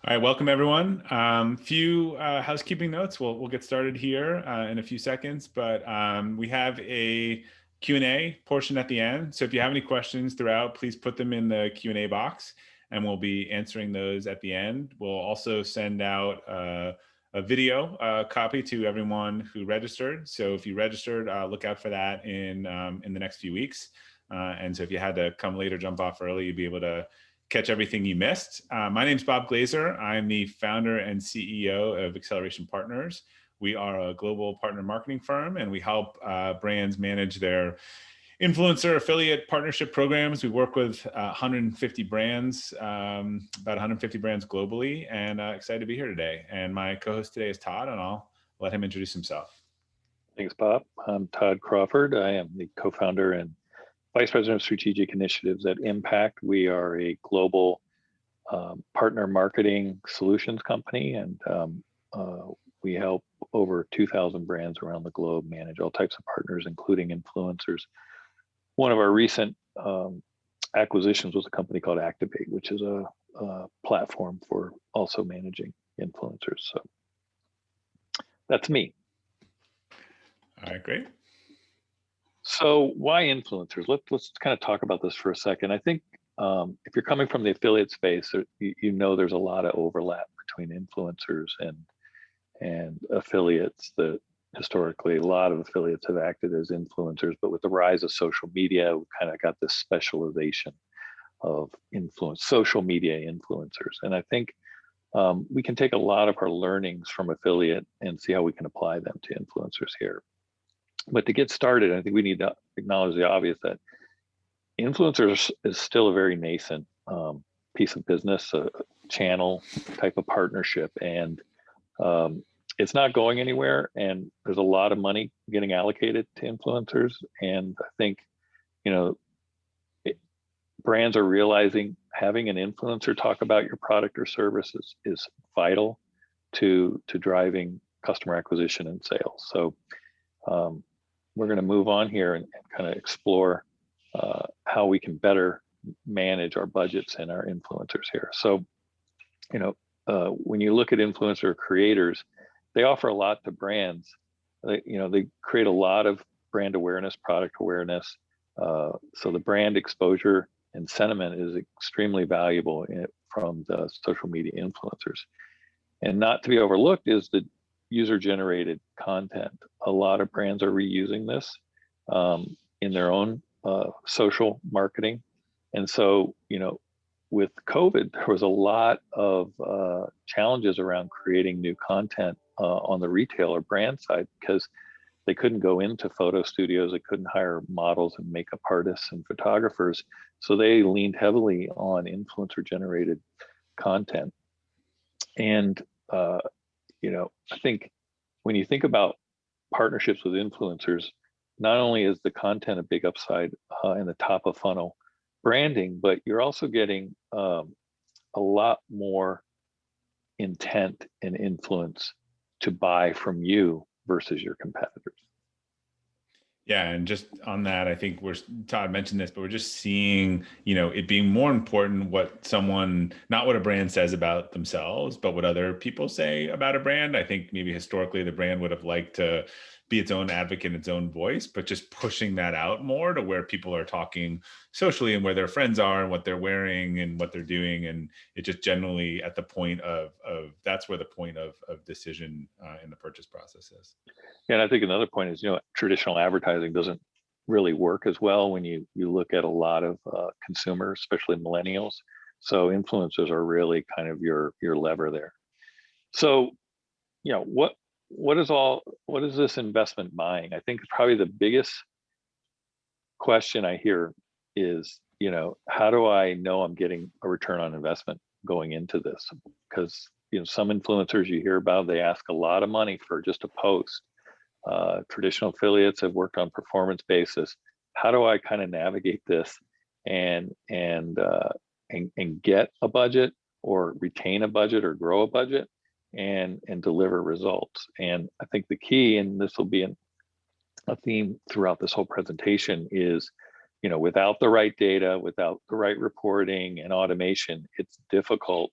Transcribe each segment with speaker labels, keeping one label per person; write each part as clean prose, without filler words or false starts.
Speaker 1: All right, welcome everyone. Few housekeeping notes. We'll get started here in a few seconds, but we have a Q&A portion at the end. So if you have any questions throughout, please put them in the Q&A box, and we'll be answering those at the end. We'll also send out a video copy to everyone who registered. So if you registered, look out for that in the next few weeks. And so if you had to come late or jump off early, you'd be able to catch everything you missed. My name's Bob Glazer. I'm the founder and CEO of Acceleration Partners. We are a global partner marketing firm, and we help brands manage their influencer affiliate partnership programs. We work with 150 brands, about 150 brands globally, and excited to be here today. And my co-host today is Todd, and I'll let him introduce himself.
Speaker 2: Thanks, Bob. I'm Todd Crawford. I am the co-founder and Vice President of Strategic Initiatives at Impact. We are a global partner marketing solutions company, and we help over 2,000 brands around the globe manage all types of partners, including influencers. One of our recent acquisitions was a company called Activate, which is a platform for also managing influencers. So that's me.
Speaker 1: All right, great.
Speaker 2: So why influencers? Let's kind of talk about this for a second. I think if you're coming from the affiliate space, you know there's a lot of overlap between influencers and affiliates. That historically a lot of affiliates have acted as influencers, but with the rise of social media, we kind of got this specialization of social media influencers. And I think we can take a lot of our learnings from affiliate and see how we can apply them to influencers here. But to get started, I think we need to acknowledge the obvious that influencers is still a very nascent piece of business, a channel type of partnership, and it's not going anywhere. And there's a lot of money getting allocated to influencers, and I think brands are realizing having an influencer talk about your product or services is vital to driving customer acquisition and sales. So we're going to move on here and kind of explore how we can better manage our budgets and our influencers here. So, when you look at influencer creators, they offer a lot to brands. They create a lot of brand awareness, product awareness. So the brand exposure and sentiment is extremely valuable from the social media influencers. And not to be overlooked is the user-generated content. A lot of brands are reusing this in their own social marketing. And so, with COVID, there was a lot of challenges around creating new content on the retail or brand side because they couldn't go into photo studios, they couldn't hire models and makeup artists and photographers. So they leaned heavily on influencer-generated content. And I think when you think about partnerships with influencers, not only is the content a big upside in the top of funnel branding, but you're also getting a lot more intent and influence to buy from you versus your competitors.
Speaker 1: Yeah, and just on that, I think Todd mentioned this, but we're just seeing, it being more important not what a brand says about themselves, but what other people say about a brand. I think maybe historically the brand would have liked to be its own advocate, its own voice, but just pushing that out more to where people are talking socially and where their friends are and what they're wearing and what they're doing. And it just generally at the point of that's where the point of decision in the purchase process is.
Speaker 2: Yeah, and I think another point is, traditional advertising doesn't really work as well when you look at a lot of consumers, especially millennials. So influencers are really kind of your lever there. So, what is this investment buying? I think probably the biggest question I hear is, how do I know I'm getting a return on investment going into this? Because, some influencers you hear about, they ask a lot of money for just a post. Traditional affiliates have worked on performance basis. How do I kind of navigate this and get a budget or retain a budget or grow a budget and deliver results? And I think the key, and this will be a theme throughout this whole presentation, is without the right data, without the right reporting and automation, it's difficult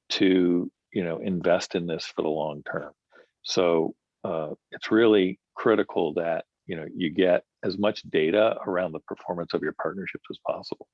Speaker 2: to, invest in this for the long term. So it's really critical that, you get as much data around the performance of your partnerships as possible.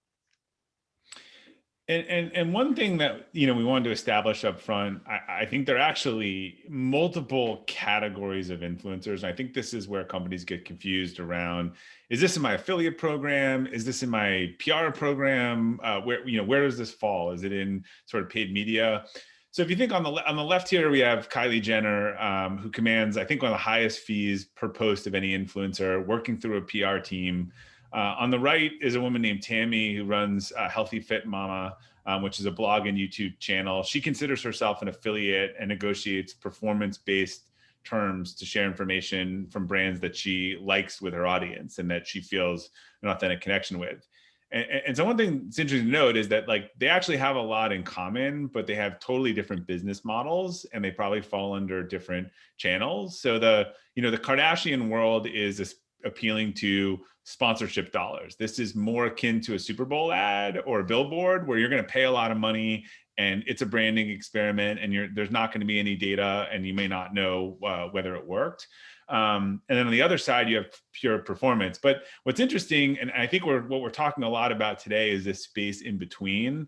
Speaker 1: And one thing that we wanted to establish up front, I think there are actually multiple categories of influencers. And I think this is where companies get confused around: is this in my affiliate program? Is this in my PR program? Where does this fall? Is it in sort of paid media? So if you think on the left here, we have Kylie Jenner, who commands, I think, one of the highest fees per post of any influencer, working through a PR team. On the right is a woman named Tammy, who runs Healthy Fit Mama, which is a blog and YouTube channel. She considers herself an affiliate and negotiates performance-based terms to share information from brands that she likes with her audience and that she feels an authentic connection with. And so one thing that's interesting to note is that, like, they actually have a lot in common, but they have totally different business models, and they probably fall under different channels. So the Kardashian world is appealing to sponsorship dollars. This is more akin to a Super Bowl ad or a billboard, where you're going to pay a lot of money and it's a branding experiment, and there's not going to be any data, and you may not know whether it worked. And then on the other side, you have pure performance. But what's interesting, and I think what we're talking a lot about today, is this space in between,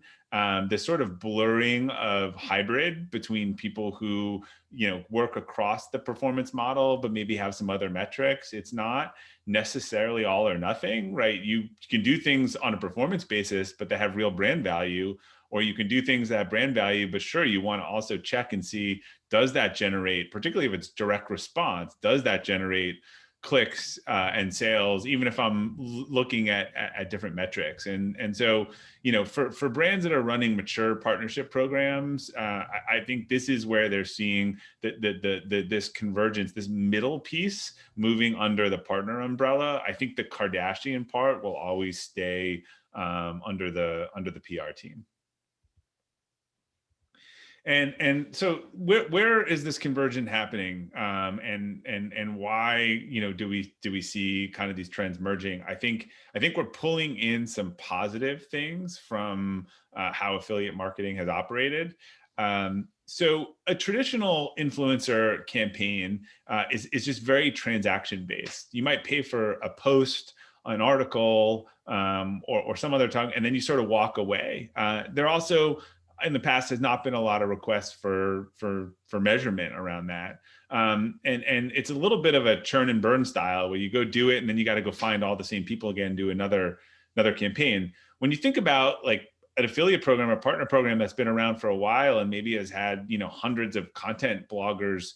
Speaker 1: this sort of blurring of hybrid between people who work across the performance model, but maybe have some other metrics. It's not necessarily all or nothing, right? You can do things on a performance basis, but they have real brand value, or you can do things that have brand value, but sure, you want to also check and see, does that generate, particularly if it's direct response, does that generate clicks and sales, even if I'm looking at different metrics? And so, for brands that are running mature partnership programs, I think this is where they're seeing this convergence, this middle piece moving under the partner umbrella. I think the Kardashian part will always stay under the PR team. And so where is this convergence happening, and why do we see kind of these trends merging? I think we're pulling in some positive things from how affiliate marketing has operated. So a traditional influencer campaign is just very transaction based. You might pay for a post, an article, or some other tongue, and then you sort of walk away. There also, in the past, has not been a lot of requests for measurement around that. And it's a little bit of a churn and burn style, where you go do it and then you got to go find all the same people again, do another campaign. When you think about, like, an affiliate program or partner program that's been around for a while and maybe has had hundreds of content bloggers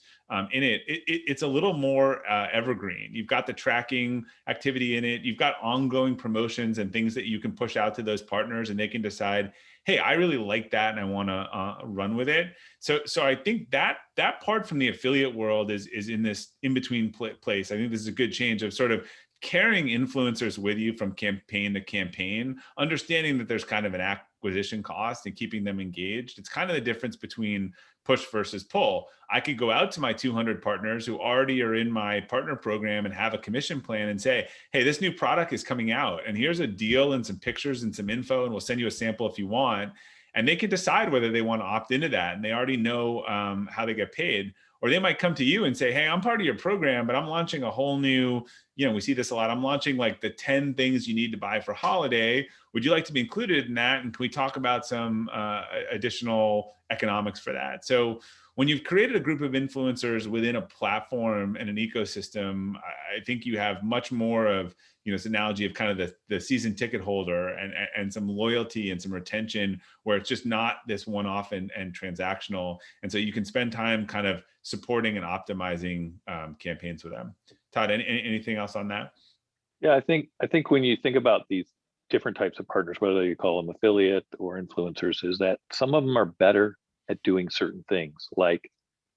Speaker 1: in it, it's a little more evergreen. You've got the tracking activity in it. You've got ongoing promotions and things that you can push out to those partners, and they can decide, hey, I really like that and I want to run with it. So I think that part from the affiliate world is in this in-between place. I think this is a good change of sort of carrying influencers with you from campaign to campaign, understanding that there's kind of an acquisition cost and keeping them engaged. It's kind of the difference between push versus pull. I could go out to my 200 partners who already are in my partner program and have a commission plan and say, hey, this new product is coming out, and here's a deal and some pictures and some info, and we'll send you a sample if you want. And they can decide whether they want to opt into that, and they already know how they get paid. Or they might come to you and say, hey, I'm part of your program, but I'm launching a whole new, we see this a lot. I'm launching like the 10 things you need to buy for holiday. Would you like to be included in that? And can we talk about some additional economics for that? So when you've created a group of influencers within a platform and an ecosystem, I think you have much more of, this analogy of kind of the season ticket holder and some loyalty and some retention, where it's just not this one-off and transactional. And so you can spend time kind of supporting and optimizing campaigns with them. Todd, anything else on that?
Speaker 2: Yeah, I think when you think about these different types of partners, whether you call them affiliate or influencers, is that some of them are better at doing certain things, like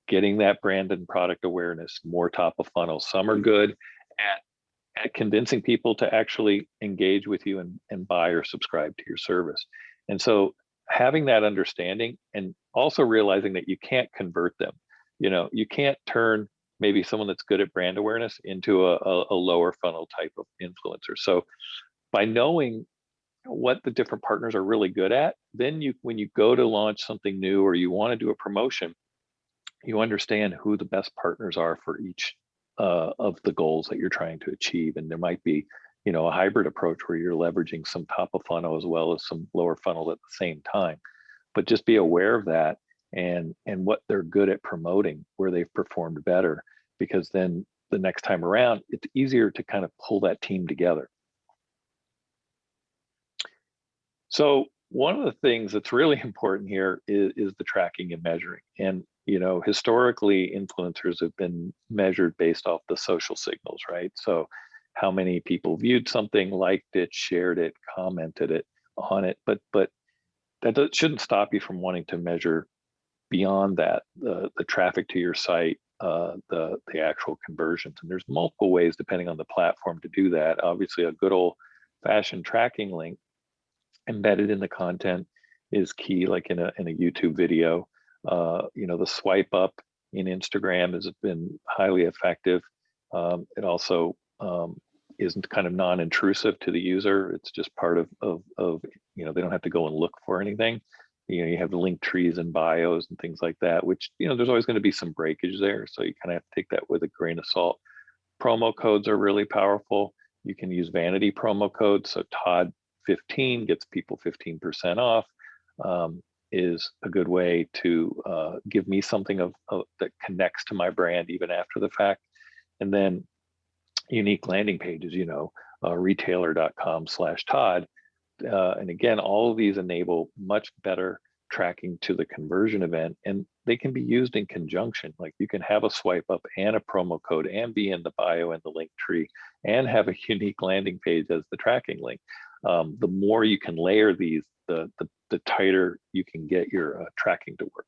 Speaker 2: getting that brand and product awareness more top of funnel. Some are good at convincing people to actually engage with you and buy or subscribe to your service. And so having that understanding, and also realizing that you can't convert them. You can't turn maybe someone that's good at brand awareness into a lower funnel type of influencer. So by knowing what the different partners are really good at, then when you go to launch something new or you want to do a promotion, you understand who the best partners are for each of the goals that you're trying to achieve. And there might be, a hybrid approach where you're leveraging some top of funnel as well as some lower funnel at the same time. But just be aware of that and what they're good at promoting, where they've performed better, because then the next time around, it's easier to kind of pull that team together. So one of the things that's really important here is the tracking and measuring. And historically, influencers have been measured based off the social signals, right? So how many people viewed something, liked it, shared it, commented it on it. But that shouldn't stop you from wanting to measure beyond that, the traffic to your site, the actual conversions. And there's multiple ways depending on the platform to do that. Obviously, a good old fashioned tracking link embedded in the content is key, like in a YouTube video. The swipe up in Instagram has been highly effective. It also isn't kind of non-intrusive to the user. It's just part of they don't have to go and look for anything. You have the link trees and bios and things like that, which there's always going to be some breakage there, so you kind of have to take that with a grain of salt. Promo codes are really powerful. You can use vanity promo codes. So Todd 15 gets people 15% off, is a good way to give me something of that connects to my brand even after the fact. And then unique landing pages, retailer.com/Todd. And again, all of these enable much better tracking to the conversion event, and they can be used in conjunction. Like you can have a swipe up and a promo code and be in the bio and the link tree and have a unique landing page as the tracking link. The more you can layer these, the tighter you can get your tracking to work.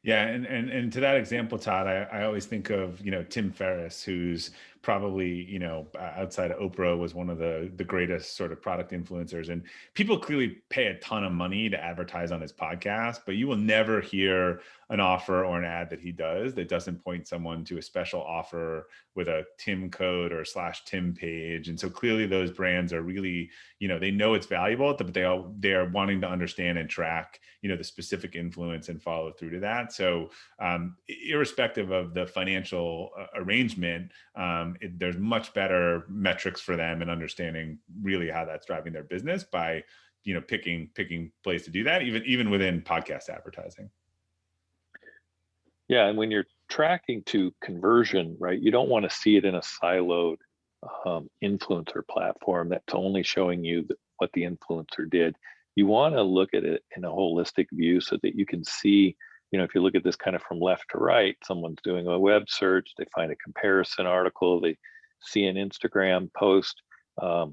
Speaker 1: Yeah, and to that example, Todd, I always think of Tim Ferriss, who's probably outside of Oprah was one of the greatest sort of product influencers, and people clearly pay a ton of money to advertise on his podcast, but you will never hear an offer or an ad that he does that doesn't point someone to a special offer with a Tim code or /Tim page. And so clearly those brands are really, they know it's valuable, but they are wanting to understand and track, the specific influence and follow through to that. So irrespective of the financial arrangement, there's much better metrics for them and understanding really how that's driving their business by, picking plays to do that, even within podcast advertising.
Speaker 2: Yeah, and when you're tracking to conversion, right, you don't want to see it in a siloed influencer platform that's only showing you what the influencer did. You want to look at it in a holistic view so that you can see, if you look at this kind of from left to right, someone's doing a web search, they find a comparison article, they see an Instagram post, a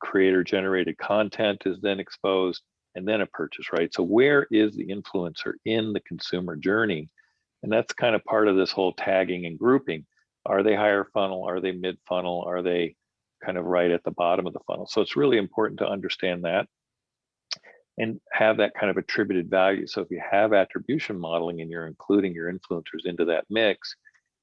Speaker 2: creator generated content is then exposed, and then a purchase, right? So where is the influencer in the consumer journey? And that's kind of part of this whole tagging and grouping. Are they higher funnel? Are they mid funnel? Are they kind of right at the bottom of the funnel? So it's really important to understand that and have that kind of attributed value. So if you have attribution modeling and you're including your influencers into that mix,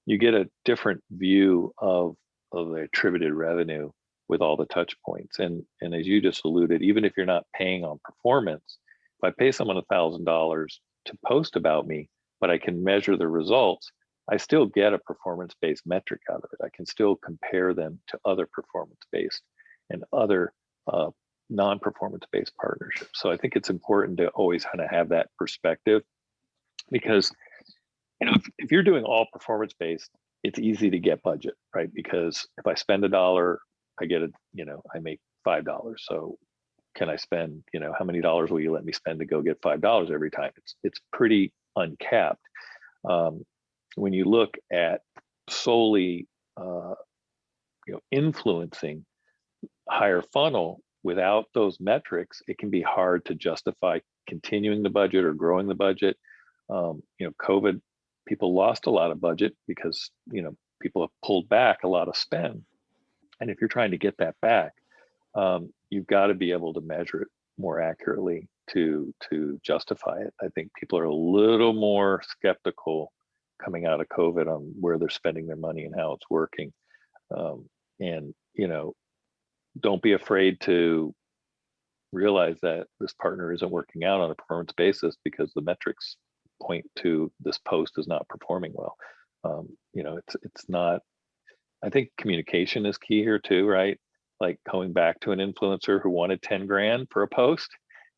Speaker 2: you get a different view of the attributed revenue with all the touch points. And as you just alluded, even if you're not paying on performance, if I pay someone $1,000 to post about me, but I can measure the results, I still get a performance-based metric out of it. I can still compare them to other performance-based and other non-performance-based partnerships. So I think it's important to always kind of have that perspective, because if you're doing all performance-based, it's easy to get budget, right? Because if I spend $1, I get I make $5. So can I spend, how many dollars will you let me spend to go get $5 every time? It's pretty uncapped. When you look at solely, influencing higher funnel without those metrics, it can be hard to justify continuing the budget or growing the budget. COVID, people lost a lot of budget because, people have pulled back a lot of spend. And if you're trying to get that back, you've got to be able to measure it more accurately to justify it. I think people are a little more skeptical coming out of COVID on where they're spending their money and how it's working. And don't be afraid to realize that this partner isn't working out on a performance basis because the metrics point to this post is not performing well. It's not. I think communication is key here too, right? Like going back to an influencer who wanted 10 grand for a post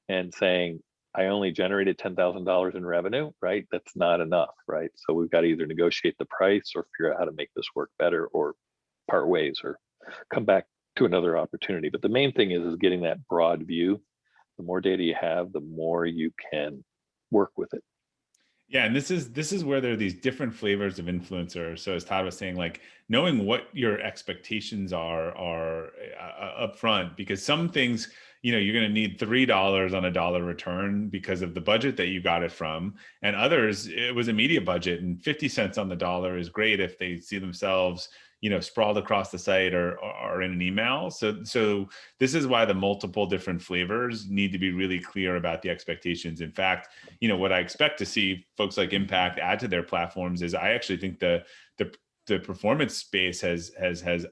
Speaker 2: and saying, I only generated $10,000 in revenue, right? That's not enough, right? So we've got to either negotiate the price or figure out how to make this work better, or part ways or come back to another opportunity. But the main thing is getting that broad view. The more data you have, the more you can work with it.
Speaker 1: Yeah, and this is where there are these different flavors of influencer. So as Todd was saying, like knowing what your expectations are up front, because some things, you're going to need $3 on a dollar return because of the budget that you got it from, and others it was a media budget, and 50 cents on the dollar is great if they see themselves sprawled across the site or in an email. So this is why the multiple different flavors need to be really clear about the expectations. In fact, what I expect to see folks like Impact add to their platforms is, I actually think the performance space has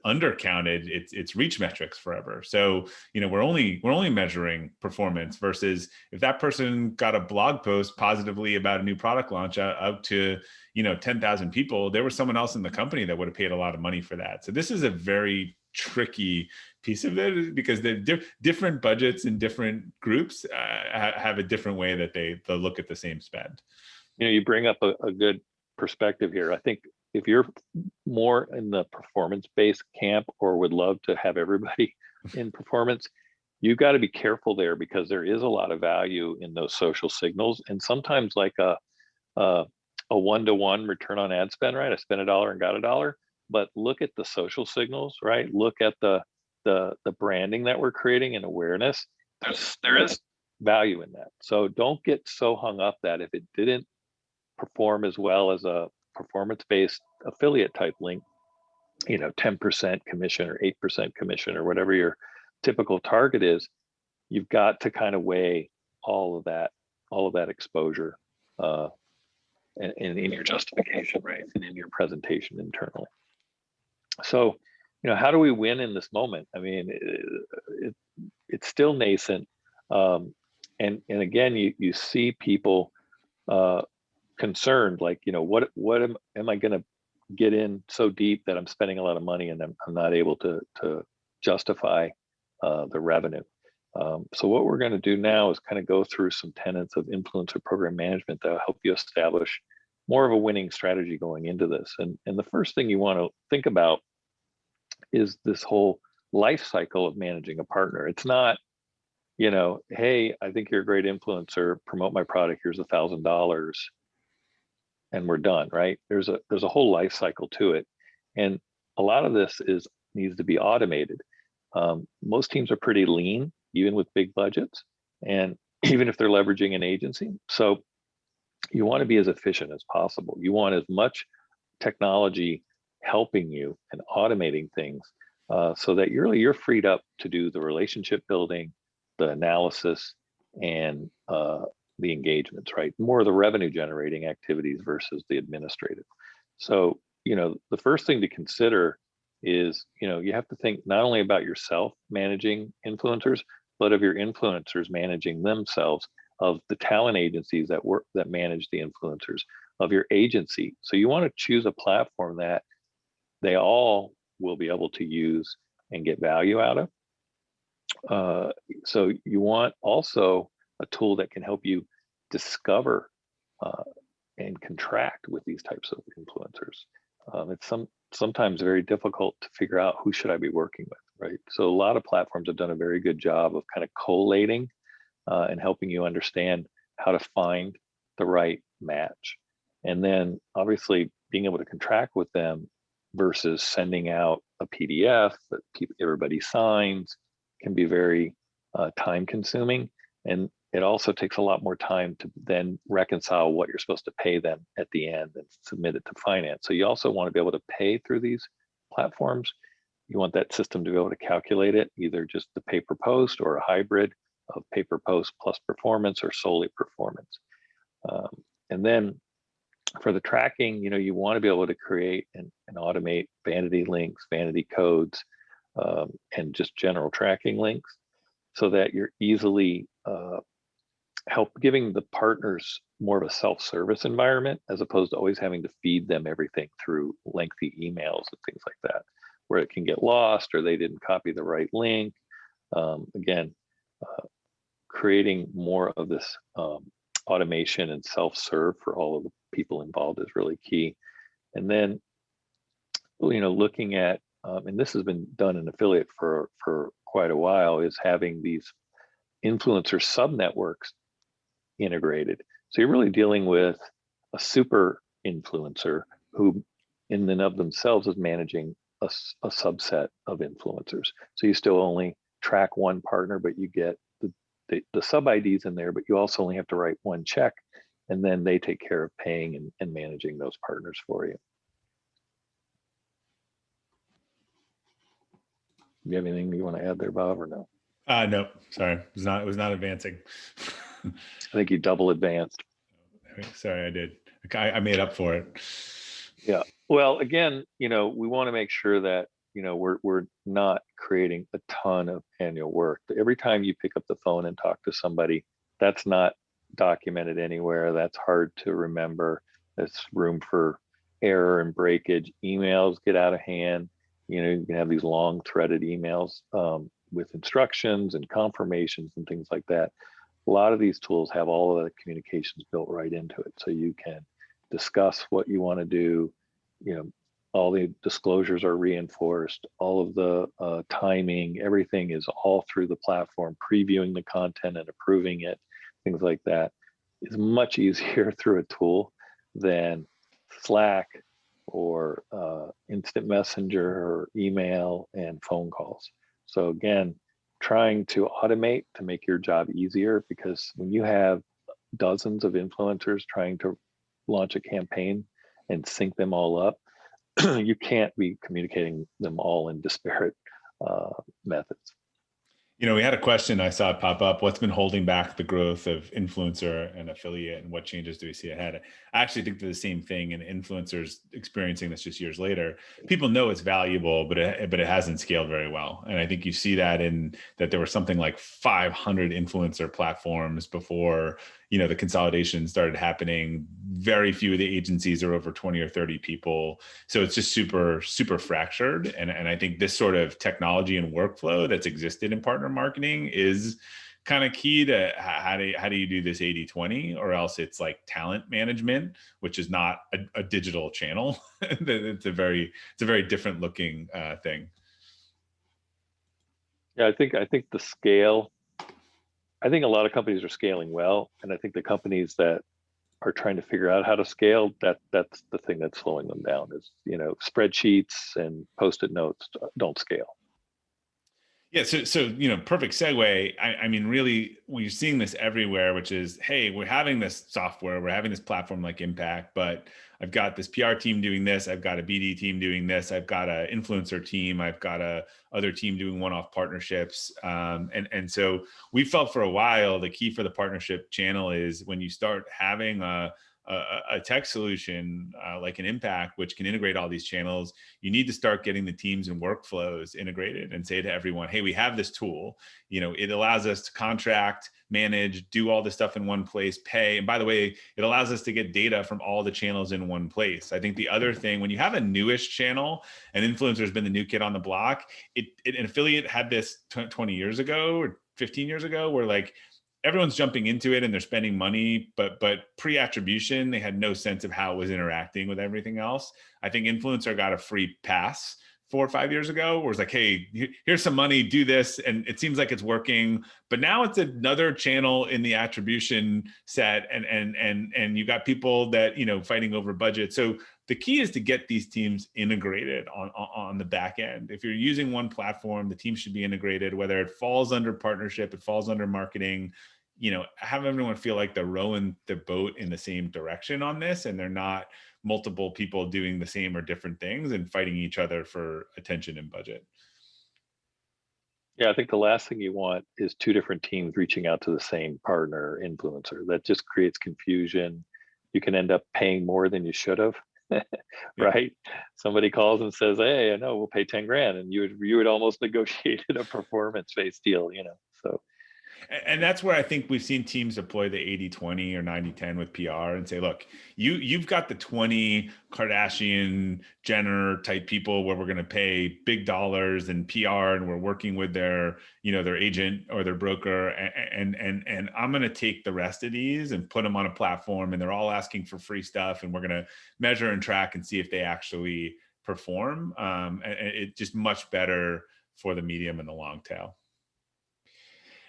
Speaker 1: undercounted its reach metrics forever. So we're only measuring performance, versus if that person got a blog post positively about a new product launch out to 10,000 people, there was someone else in the company that would have paid a lot of money for that. So this is a very tricky piece of it, because the different budgets and different groups have a different way that they'll look at the same spend.
Speaker 2: You bring up a good perspective here. I think if you're more in the performance-based camp, or would love to have everybody in performance, you've got to be careful there, because there is a lot of value in those social signals. And sometimes like a one-to-one return on ad spend, right? I spent $1 and got $1, but look at the social signals, right? Look at the branding that we're creating and awareness. There is value in that. So don't get so hung up that if it didn't perform as well as a performance-based affiliate type link, 10% commission or 8% commission or whatever your typical target is, you've got to kind of weigh all of that exposure and in your justification, right, and in your presentation internally. So, how do we win in this moment? I mean, it's still nascent, and again, you see people concerned, like, what am I going to get in so deep that I'm spending a lot of money and I'm not able to justify the revenue. So what we're going to do now is kind of go through some tenets of influencer program management that will help you establish more of a winning strategy going into this. And the first thing you want to think about is this whole life cycle of managing a partner. It's not, hey, I think you're a great influencer, promote my product, here's $1,000, and we're done, right? There's a whole life cycle to it, and a lot of this needs to be automated. Most teams are pretty lean, even with big budgets, and even if they're leveraging an agency. So you want to be as efficient as possible. You want as much technology helping you and automating things so that you're freed up to do the relationship building, the analysis, and the engagements, right? More of the revenue generating activities versus the administrative. So, the first thing to consider is, you have to think not only about yourself managing influencers, but of your influencers managing themselves, of the talent agencies that manage the influencers, of your agency. So you want to choose a platform that they all will be able to use and get value out of. So you want also a tool that can help you discover and contract with these types of influencers. It's sometimes very difficult to figure out who should I be working with, right? So a lot of platforms have done a very good job of kind of collating and helping you understand how to find the right match. And then obviously being able to contract with them versus sending out a PDF that everybody signs can be very time consuming. And it also takes a lot more time to then reconcile what you're supposed to pay them at the end and submit it to finance. So you also want to be able to pay through these platforms. You want that system to be able to calculate it, either just the pay per post or a hybrid of pay per post plus performance or solely performance. And then for the tracking, you want to be able to create and automate vanity links, vanity codes, and just general tracking links, so that you're easily giving the partners more of a self-service environment, as opposed to always having to feed them everything through lengthy emails and things like that, where it can get lost or they didn't copy the right link. Again, creating more of this automation and self-serve for all of the people involved is really key. And then, looking at, and this has been done in affiliate for quite a while, is having these influencer sub-networks integrated. So you're really dealing with a super influencer who in and of themselves is managing a subset of influencers. So you still only track one partner, but you get the sub IDs in there, but you also only have to write one check, and then they take care of paying and managing those partners for you. Do you have anything you want to add there, Bob, or no?
Speaker 1: No, sorry, it was not advancing.
Speaker 2: I think you double advanced.
Speaker 1: Sorry, I did. I made up for it.
Speaker 2: Yeah. Well, again, we want to make sure that we're not creating a ton of manual work. Every time you pick up the phone and talk to somebody, that's not documented anywhere. That's hard to remember. There's room for error and breakage. Emails get out of hand. You can have these long threaded emails with instructions and confirmations and things like that. A lot of these tools have all of the communications built right into it, so you can discuss what you want to do. All the disclosures are reinforced, all of the timing, everything is all through the platform. Previewing the content and approving it, things like that, is much easier through a tool than Slack or instant messenger or email and phone calls. So again, trying to automate to make your job easier, because when you have dozens of influencers trying to launch a campaign and sync them all up, you can't be communicating them all in disparate methods.
Speaker 1: We had a question I saw pop up. What's been holding back the growth of influencer and affiliate, and what changes do we see ahead? I actually think they're the same thing, and influencers experiencing this just years later. People know it's valuable, but it hasn't scaled very well. And I think you see that in that there were something like 500 influencer platforms before the consolidation started happening. Very few of the agencies are over 20 or 30 people. So it's just super, super fractured. And I think this sort of technology and workflow that's existed in partner marketing is kind of key to how do you do this 80-20, or else it's like talent management, which is not a digital channel. It's a very different looking thing.
Speaker 2: Yeah, I think the scale, I think a lot of companies are scaling well, and I think the companies that are trying to figure out how to scale, that's the thing that's slowing them down. Is spreadsheets and post-it notes don't scale.
Speaker 1: Yeah, so perfect segue. I mean, really, we're seeing this everywhere, which is, hey, we're having this software, we're having this platform like Impact, but I've got this PR team doing this, I've got a BD team doing this, I've got an influencer team, I've got a other team doing one-off partnerships, and so we felt for a while the key for the partnership channel is when you start having a tech solution like an Impact, which can integrate all these channels, you need to start getting the teams and workflows integrated and say to everyone, hey, we have this tool. It allows us to contract, manage, do all this stuff in one place, pay. And by the way, it allows us to get data from all the channels in one place. I think the other thing, when you have a newish channel, an influencer has been the new kid on the block, an affiliate had this 20 years ago or 15 years ago, where like, everyone's jumping into it and they're spending money, but pre-attribution, they had no sense of how it was interacting with everything else. I think influencer got a free pass 4 or 5 years ago, where it's like, hey, here's some money, do this, and it seems like it's working. But now it's another channel in the attribution set, and you got people that fighting over budget. So the key is to get these teams integrated on the back end. If you're using one platform, the team should be integrated, whether it falls under partnership, it falls under marketing. Have everyone feel like they're rowing the boat in the same direction on this, and they're not multiple people doing the same or different things and fighting each other for attention and budget.
Speaker 2: Yeah, I think the last thing you want is two different teams reaching out to the same partner influencer. That just creates confusion. You can end up paying more than you should have
Speaker 1: Yeah.
Speaker 2: right? Somebody calls and says, "Hey, I know we'll pay 10 grand," and you would almost negotiated a performance-based deal, you know. So
Speaker 1: And that's where I think we've seen teams deploy the 80-20 or 90-10 with PR and say, look, you've got the 20 Kardashian Jenner type people where we're going to pay big dollars in PR, and we're working with their, their agent or their broker. And I'm going to take the rest of these and put them on a platform, and they're all asking for free stuff. And we're going to measure and track and see if they actually perform. And it just much better for the medium and the long tail.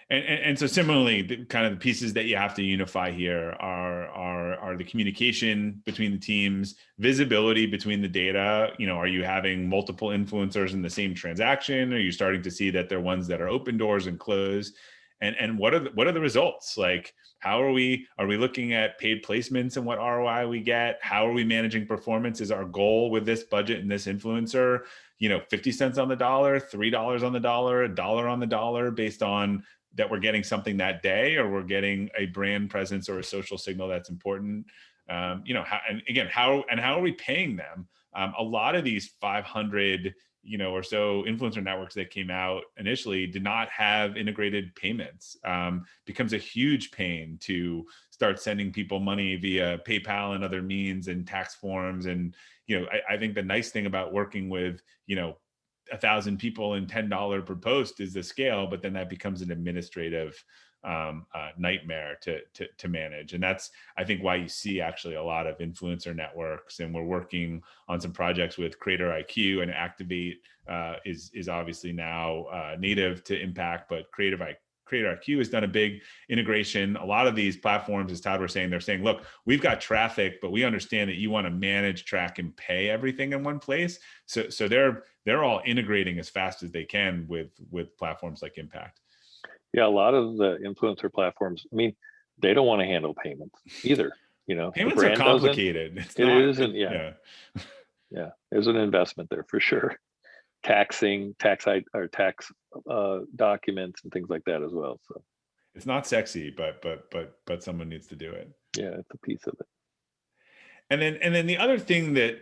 Speaker 1: And so similarly, the kind of the pieces that you have to unify here are the communication between the teams, visibility between the data. Are you having multiple influencers in the same transaction? Are you starting to see that they're ones that are open doors and close? And what are the results? Like, how are we looking at paid placements and what ROI we get? How are we managing performance? Is our goal with this budget and this influencer, 50 cents on the dollar, $3 on the dollar, $1 on the dollar, based on that we're getting something that day, or we're getting a brand presence or a social signal that's important? How are we paying them? A lot of these 500 or so influencer networks that came out initially did not have integrated payments. Becomes a huge pain to start sending people money via PayPal and other means and tax forms. And I think the nice thing about working with 1,000 people and $10 per post is the scale, but then that becomes an administrative nightmare to manage. And that's, I think, why you see actually a lot of influencer networks. And we're working on some projects with Creator IQ, and Activate is obviously now native to Impact, but Creator IQ has done a big integration. A lot of these platforms, as Todd was saying, they're saying, look, we've got traffic, but we understand that you want to manage, track, and pay everything in one place. So they're all integrating as fast as they can with platforms like Impact.
Speaker 2: yeah, a lot of the influencer platforms, I mean, they don't want to handle payments either.
Speaker 1: Payments
Speaker 2: the
Speaker 1: are
Speaker 2: brand doesn't.
Speaker 1: complicated. It's
Speaker 2: It
Speaker 1: not.
Speaker 2: isn't. Yeah. Yeah. There's an investment there for sure. Taxing, tax documents and things like that as well. So
Speaker 1: it's not sexy, but someone needs to do it.
Speaker 2: yeah, it's a piece of it.
Speaker 1: And then the other thing that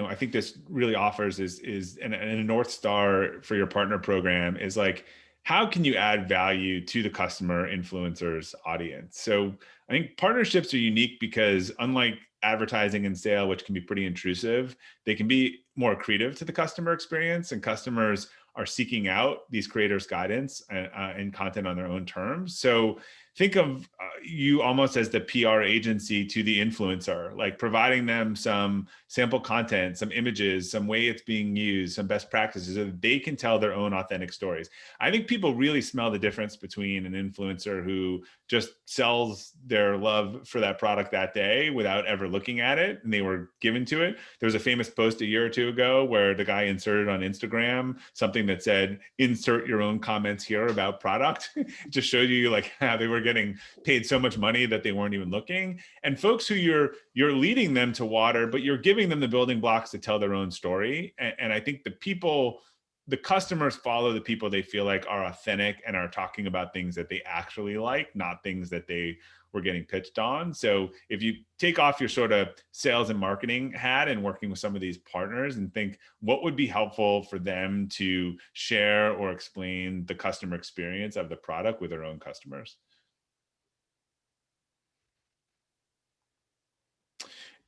Speaker 1: I think this really offers is and a North Star for your partner program is like, how can you add value to the customer influencers audience? So I think partnerships are unique because, unlike advertising and sale, which can be pretty intrusive, they can be more accretive to the customer experience, and customers are seeking out these creators' guidance and content on their own terms. So think of you almost as the PR agency to the influencer, like providing them some sample content, some images, some way it's being used, some best practices, so that they can tell their own authentic stories. I think people really smell the difference between an influencer who just sells their love for that product that day without ever looking at it, and they were given to it. There was a famous post a year or two ago where the guy inserted on Instagram something that said, "Insert your own comments here about product." Just showed you like how they were getting paid so much money that they weren't even looking. And folks who you're leading them to water, but you're giving them the building blocks to tell their own story. And I think the customers follow the people they feel like are authentic and are talking about things that they actually like, not things that they were getting pitched on. So if you take off your sort of sales and marketing hat and working with some of these partners and think what would be helpful for them to share or explain the customer experience of the product with their own customers.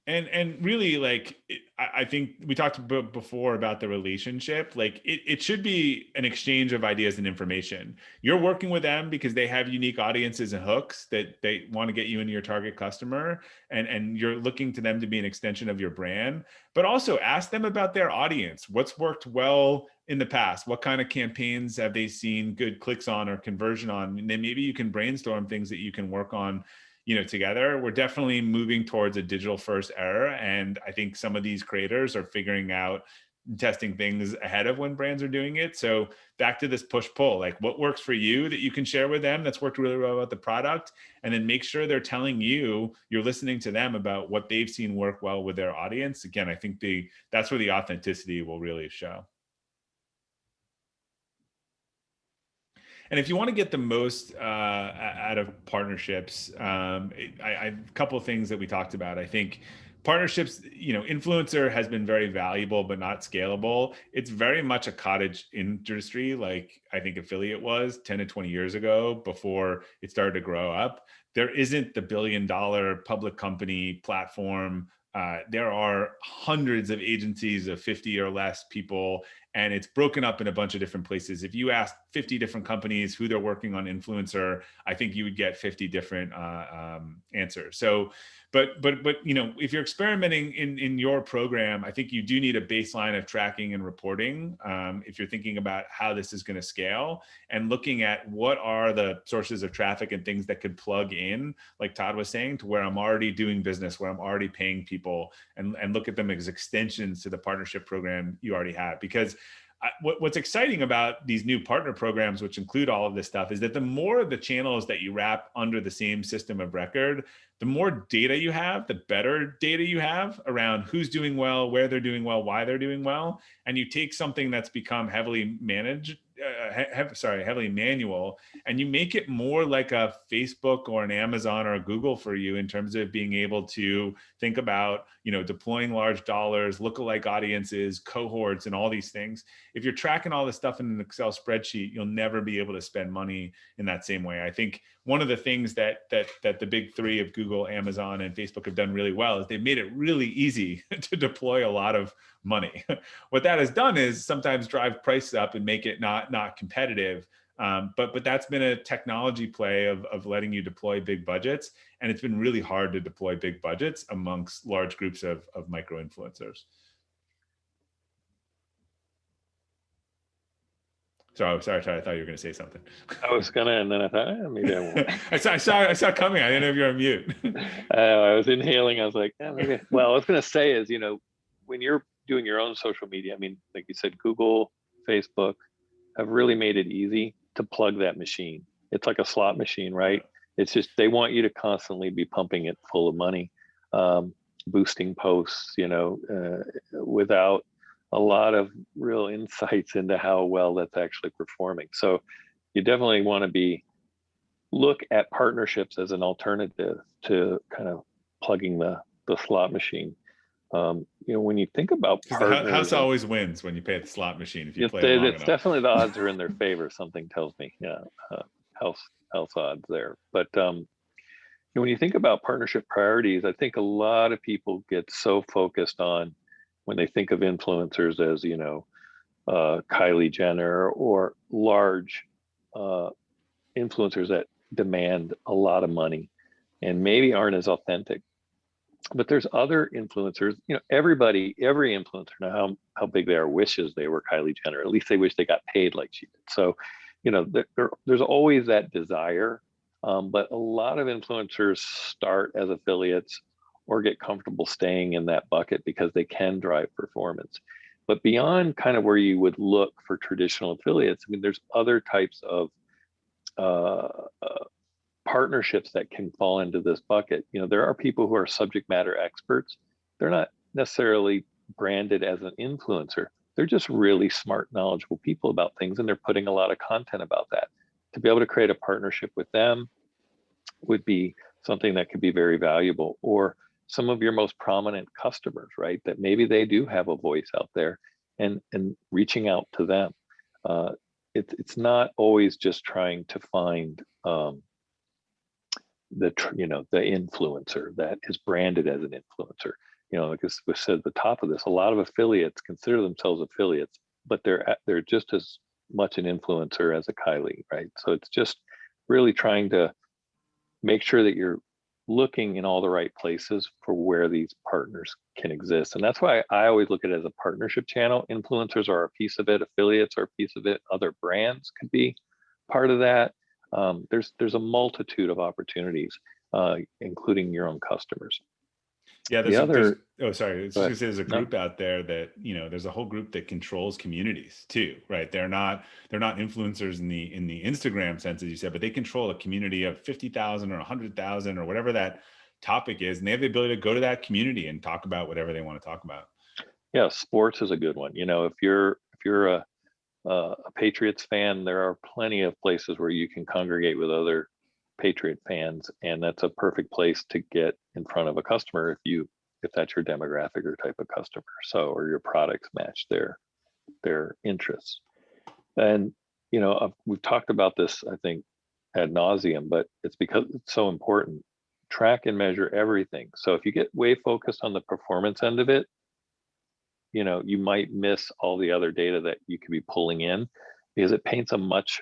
Speaker 1: And really, like, I think we talked before about the relationship. Like, it should be an exchange of ideas and information. You're working with them because they have unique audiences and hooks that they want to get you into your target customer, and you're looking to them to be an extension of your brand. But also ask them about their audience. What's worked well in the past? What kind of campaigns have they seen good clicks on or conversion on? And then maybe you can brainstorm things that you can work on together. We're definitely moving towards a digital first era. And I think some of these creators are figuring out, testing things ahead of when brands are doing it. So back to this push pull, like what works for you that you can share with them that's worked really well about the product, and then make sure they're telling you, you're listening to them about what they've seen work well with their audience. Again, I think that's where the authenticity will really show. And if you want to get the most out of partnerships, a couple of things that we talked about. I think partnerships, influencer has been very valuable, but not scalable. It's very much a cottage industry, like I think affiliate was 10 to 20 years ago before it started to grow up. There isn't the billion-dollar public company platform. There are hundreds of agencies of 50 or less people, and it's broken up in a bunch of different places. If you ask 50 different companies who they're working on influencer, I think you would get 50 different answers. So, but if you're experimenting in your program, I think you do need a baseline of tracking and reporting. If you're thinking about how this is going to scale, and looking at what are the sources of traffic and things that could plug in, like Todd was saying, to where I'm already doing business, where I'm already paying people, and look at them as extensions to the partnership program you already have. Because what's exciting about these new partner programs, which include all of this stuff, is that the more the channels that you wrap under the same system of record, the more data you have, the better data you have around who's doing well, where they're doing well, why they're doing well. And you take something that's become heavily managed, heavily manual, and you make it more like a Facebook or an Amazon or a Google for you in terms of being able to think about, deploying large dollars, lookalike audiences, cohorts, and all these things. If you're tracking all this stuff in an Excel spreadsheet, you'll never be able to spend money in that same way. I think one of the things that the big three of Google, Amazon, and Facebook have done really well is they've made it really easy to deploy a lot of money. What that has done is sometimes drive prices up and make it not competitive. But that's been a technology play of letting you deploy big budgets. And it's been really hard to deploy big budgets amongst large groups of micro influencers. So sorry, Todd, I thought you were going to say something.
Speaker 2: I was gonna, and then I thought, maybe I won't.
Speaker 1: I saw it coming. I didn't know if you're on mute.
Speaker 2: I was inhaling. I was like, maybe. Well, I was gonna say is, when you're doing your own social media, I mean, like you said, Google, Facebook have really made it easy to plug that machine. It's like a slot machine, right? It's just, they want you to constantly be pumping it full of money, boosting posts, without a lot of real insights into how well that's actually performing. So you definitely want to look at partnerships as an alternative to kind of plugging the slot machine. When you think about partners,
Speaker 1: the house always wins when you pay the slot machine. If you play it long enough.
Speaker 2: Definitely the odds are in their favor. Something tells me, house odds there. But when you think about partnership priorities, I think a lot of people get so focused on, when they think of influencers as, Kylie Jenner or large influencers that demand a lot of money and maybe aren't as authentic. But there's other influencers, every influencer, now how big they are, wishes they were Kylie Jenner. At least they wish they got paid like she did. So, there's always that desire. But a lot of influencers start as affiliates or get comfortable staying in that bucket because they can drive performance. But beyond kind of where you would look for traditional affiliates, I mean, there's other types of partnerships that can fall into this bucket. There are people who are subject matter experts. They're not necessarily branded as an influencer. They're just really smart, knowledgeable people about things, and they're putting a lot of content about that. To be able to create a partnership with them would be something that could be very valuable. Or some of your most prominent customers, right? That maybe they do have a voice out there, and reaching out to them. It's not always just trying to find the influencer that is branded as an influencer. Like we said at the top of this, a lot of affiliates consider themselves affiliates, but they're just as much an influencer as a Kylie, right? So it's just really trying to make sure that you're looking in all the right places for where these partners can exist. And that's why I always look at it as a partnership channel. Influencers are a piece of it, affiliates are a piece of it, other brands could be part of that. There's a multitude of opportunities, including your own customers.
Speaker 1: Yeah, there's a group out there that, there's a whole group that controls communities too, right? They're not influencers in the Instagram sense, as you said, but they control a community of 50,000 or 100,000 or whatever that topic is, and they have the ability to go to that community and talk about whatever they want to talk about.
Speaker 2: Yeah, sports is a good one. If you're a Patriots fan, there are plenty of places where you can congregate with other Patriot fans, and that's a perfect place to get in front of a customer if that's your demographic or type of customer. So, or your products match their interests. And we've talked about this, I think, ad nauseum, but it's because it's so important. Track and measure everything. So if you get way focused on the performance end of it, you might miss all the other data that you could be pulling in, because it paints a much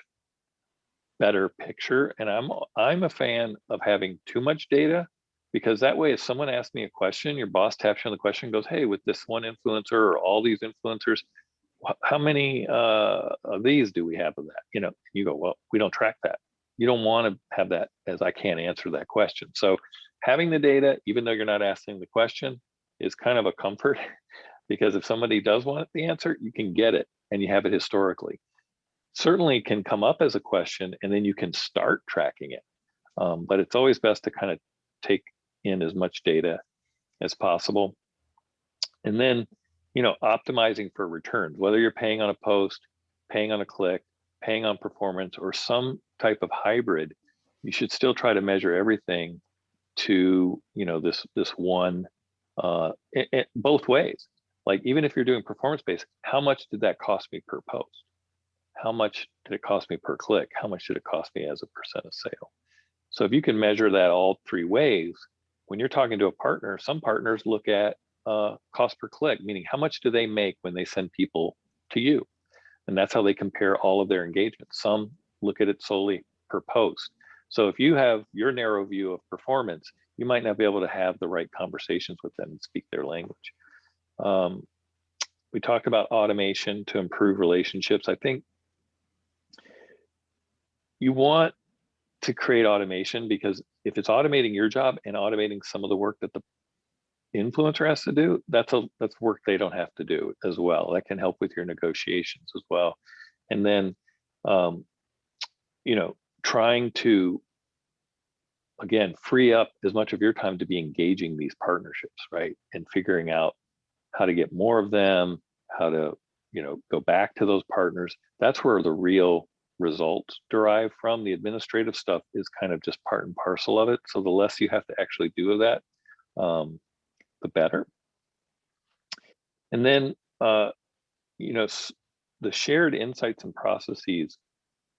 Speaker 2: better picture. And I'm a fan of having too much data, because that way, if someone asks me a question, your boss taps you on the question and goes, hey, with this one influencer or all these influencers, how many of these do we have of that? You go, well, we don't track that. You don't want to have that as I can't answer that question. So having the data, even though you're not asking the question, is kind of a comfort, because if somebody does want the answer, you can get it and you have it historically. Certainly can come up as a question, and then you can start tracking it. But it's always best to kind of take in as much data as possible. And then, optimizing for returns, whether you're paying on a post, paying on a click, paying on performance, or some type of hybrid, you should still try to measure everything to, this one, both ways. Like, even if you're doing performance-based, how much did that cost me per post? How much did it cost me per click? How much did it cost me as a percent of sale? So if you can measure that all three ways, when you're talking to a partner, some partners look at cost per click, meaning how much do they make when they send people to you? And that's how they compare all of their engagements. Some look at it solely per post. So if you have your narrow view of performance, you might not be able to have the right conversations with them and speak their language. We talked about automation to improve relationships. I think you want to create automation, because if it's automating your job and automating some of the work that the influencer has to do, that's work they don't have to do as well. That can help with your negotiations as well. And then trying to, again, free up as much of your time to be engaging these partnerships, right? And figuring out how to get more of them, how to go back to those partners. That's where the real results derive from. The administrative stuff is kind of just part and parcel of it. So the less you have to actually do of that, the better. And then, the shared insights and processes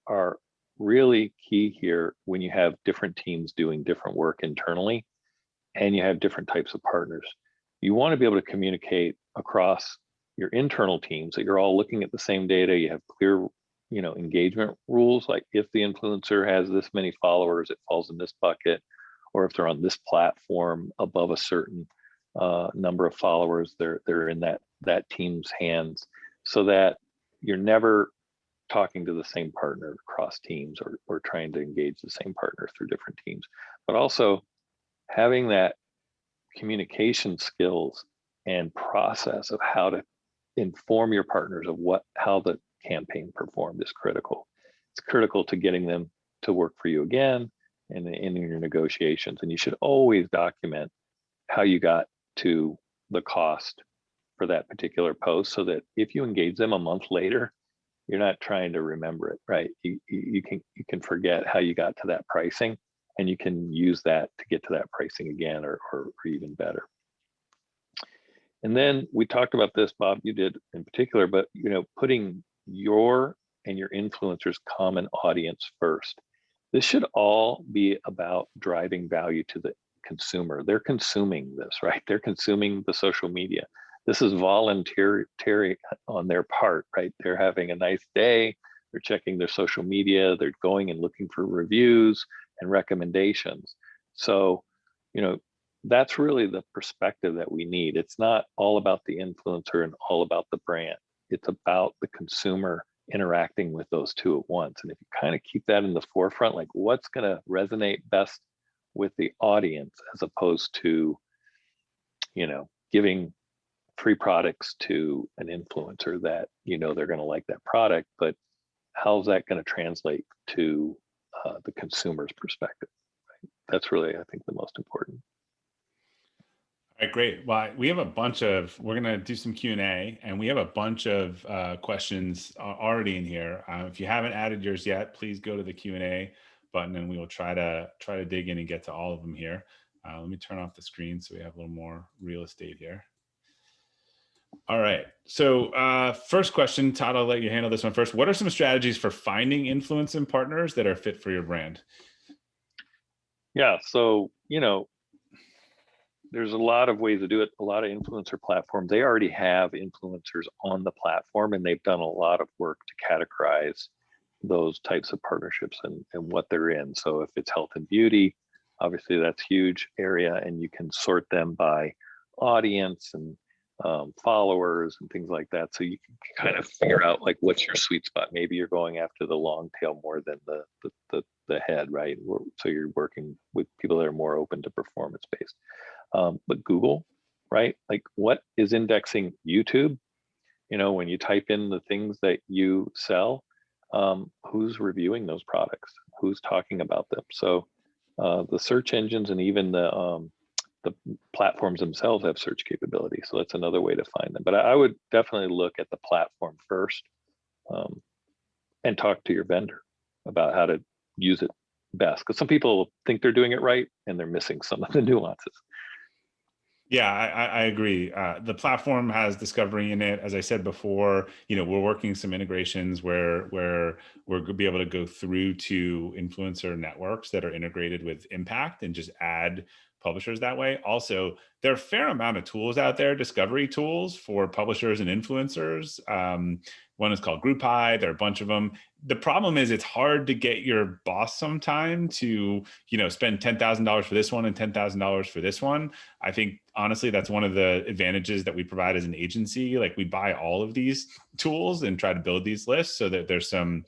Speaker 2: are really key here when you have different teams doing different work internally and you have different types of partners. You want to be able to communicate across your internal teams that you're all looking at the same data. You have clear, engagement rules, like if the influencer has this many followers, it falls in this bucket, or if they're on this platform above a certain number of followers, they're in that team's hands, so that you're never talking to the same partner across teams, or trying to engage the same partner through different teams, but also having that communication skills and process of how to inform your partners of how the campaign performed is critical. It's critical to getting them to work for you again and in your negotiations. And you should always document how you got to the cost for that particular post, so that if you engage them a month later, you're not trying to remember it, right? You can forget how you got to that pricing, and you can use that to get to that pricing again, or even better. And then we talked about this, Bob, you did in particular, but putting your and your influencers' common audience first. This should all be about driving value to the consumer. They're consuming this, right? They're consuming the social media. This is voluntary on their part, right? They're having a nice day. They're checking their social media. They're going and looking for reviews and recommendations. So, that's really the perspective that we need. It's not all about the influencer and all about the brand. It's about the consumer interacting with those two at once. And if you kind of keep that in the forefront, like what's going to resonate best with the audience, as opposed to, giving free products to an influencer that they're going to like that product, but how's that going to translate to the consumer's perspective? Right? That's really, I think, the most important.
Speaker 1: All right, great. Well, we have a bunch of, we're going to do some Q&A, and we have a bunch of questions already in here. If you haven't added yours yet, please go to the Q&A button and we will try to dig in and get to all of them here. Let me turn off the screen so we have a little more real estate here. All right. So first question, Todd, I'll let you handle this one first. What are some strategies for finding influence and partners that are fit for your brand?
Speaker 2: Yeah. So, there's a lot of ways to do it. A lot of influencer platforms, they already have influencers on the platform, and they've done a lot of work to categorize those types of partnerships and what they're in. So if it's health and beauty, obviously that's huge area, and you can sort them by audience and followers and things like that. So you can kind of figure out like what's your sweet spot. Maybe you're going after the long tail more than the head, right? So you're working with people that are more open to performance based. But Google, right? Like what is indexing YouTube? When you type in the things that you sell, who's reviewing those products? Who's talking about them? So the search engines and even the platforms themselves have search capability. So that's another way to find them. But I would definitely look at the platform first, and talk to your vendor about how to use it best. Because some people think they're doing it right and they're missing some of the nuances.
Speaker 1: Yeah, I agree. The platform has discovery in it. As I said before, we're working some integrations where we're going to be able to go through to influencer networks that are integrated with Impact and just add publishers that way. Also, there are a fair amount of tools out there, discovery tools for publishers and influencers. One is called GroupHigh. There are a bunch of them. The problem is it's hard to get your boss sometime to, spend $10,000 for this one and $10,000 for this one. I think honestly, that's one of the advantages that we provide as an agency. Like we buy all of these tools and try to build these lists so that there's some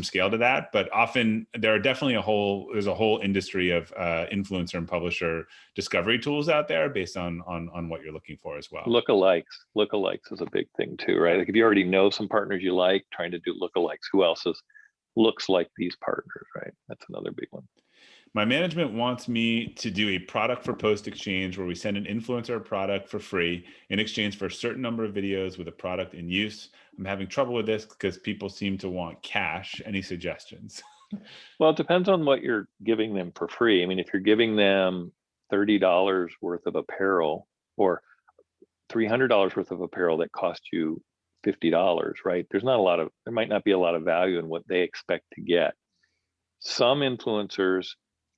Speaker 1: scale to that, but often there are definitely there's a whole industry of influencer and publisher discovery tools out there based on what you're looking for as well.
Speaker 2: Lookalikes is a big thing too, right? Like if you already know some partners you like, trying to do lookalikes, who else looks like these partners, right? That's another big one.
Speaker 1: My management wants me to do a product for post exchange where we send an influencer a product for free in exchange for a certain number of videos with a product in use. I'm having trouble with this because people seem to want cash. Any suggestions?
Speaker 2: Well, it depends on what you're giving them for free. I mean, if you're giving them $30 worth of apparel or $300 worth of apparel that cost you $50, right? There might not be a lot of value in what they expect to get. Some influencers